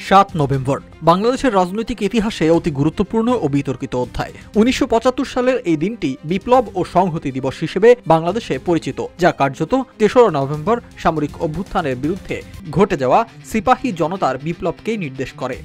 ৭ November বাংলাদেশের রাজনৈতিক ইতিহাসে অতি গুরুত্বপূর্ণ ও বিতর্কিত অধ্যায়। ১৯৭৫ সালের এই দিনটি বিপ্লব ও সংহতি দিবস হিসেবে বাংলাদেশে পরিচিত, যা কার্যত ৩রা নভেম্বর সামরিক অভ্যুত্থানের বিরুদ্ধে ঘটে যাওয়া সিপাহী জনতার বিপ্লবকেই নির্দেশ করে।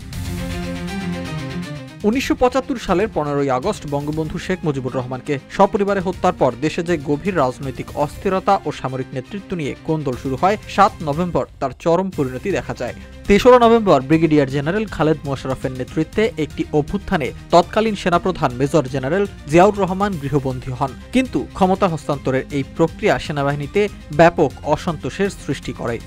১৯৭৫ সালের ১৫ই আগস্ট বঙ্গবন্ধু শেখ মুজিবুর রহমানকে সপরিবারে হত্যার পর দেশে যে গভীর রাজনৈতিক অস্থিরতা ও সামরিক নেতৃত্ব নিয়ে কোন্দল শুরু হয়, ৭ নভেম্বর তার চরম পরিণতি দেখা যায়। ৩রা নভেম্বর ব্রিগেডিয়ার জেনারেল খালেদ মোশাররফের নেতৃত্বে একটি অভ্যুত্থানে তৎকালীন সেনাপ্রধান মেজর জেনারেল জিয়াউর রহমান গৃহবন্দী হন। কিন্তু ক্ষমতা হস্তান্তরের এই প্রক্রিয়া সেনাবাহিনীতে ব্যাপক অসন্তোষের সৃষ্টি করে।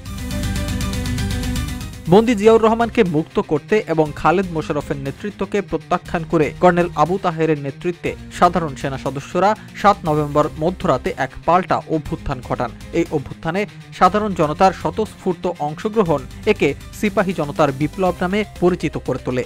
বন্দী জিয়াউর রহমানকে মুক্ত করতে এবং খালেদ মোশাররফের নেতৃত্বকে প্রত্যাখ্যান করে কর্নেল আবু তাহেরের নেতৃত্বে সাধারণ সেনা সদস্যরা ৭ নভেম্বর মধ্যরাতে এক পাল্টা অভ্যুত্থান ঘটান। এই অভ্যুত্থানে সাধারণ জনতার স্বতঃস্ফূর্ত অংশগ্রহণ একে সিপাহী জনতার বিপ্লব নামে পরিচিত করে তোলে।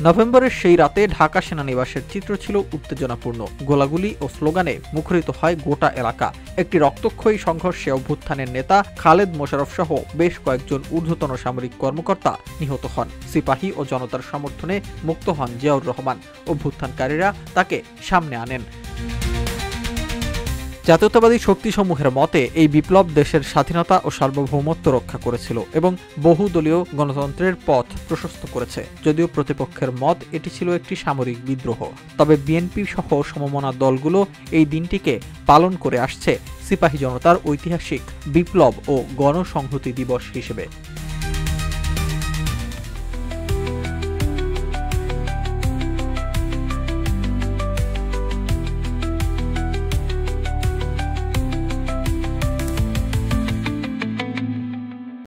নভেম্বরের সেই রাতে ঢাকা সেনানিবাসের চিত্র ছিল উত্তেজনাপূর্ণ। গোলাগুলি ও স্লোগানে মুখরিত হয় গোটা এলাকা। একটি রক্তক্ষয়ী সংঘর্ষে অভ্যুত্থানের নেতা খালেদ মোশাররফ সহ বেশ কয়েকজন ঊর্ধ্বতন সামরিক কর্মকর্তা নিহত হন। সিপাহী ও জনতার সমর্থনে মুক্ত হন জিয়াউর রহমান। অভ্যুত্থানকারীরা তাকে সামনে আনেন। জাতীয়তাবাদী শক্তিসমূহের মতে এই বিপ্লব দেশের স্বাধীনতা ও সার্বভৌমত্ব রক্ষা করেছিল এবং বহুদলীয় গণতন্ত্রের পথ প্রশস্ত করেছে। যদিও প্রতিপক্ষের মত এটি ছিল একটি সামরিক বিদ্রোহ, তবে বিএনপি সহ সমমনা দলগুলো এই দিনটিকে পালন করে আসছে সিপাহী জনতার ঐতিহাসিক বিপ্লব ও গণসংহতি দিবস হিসেবে।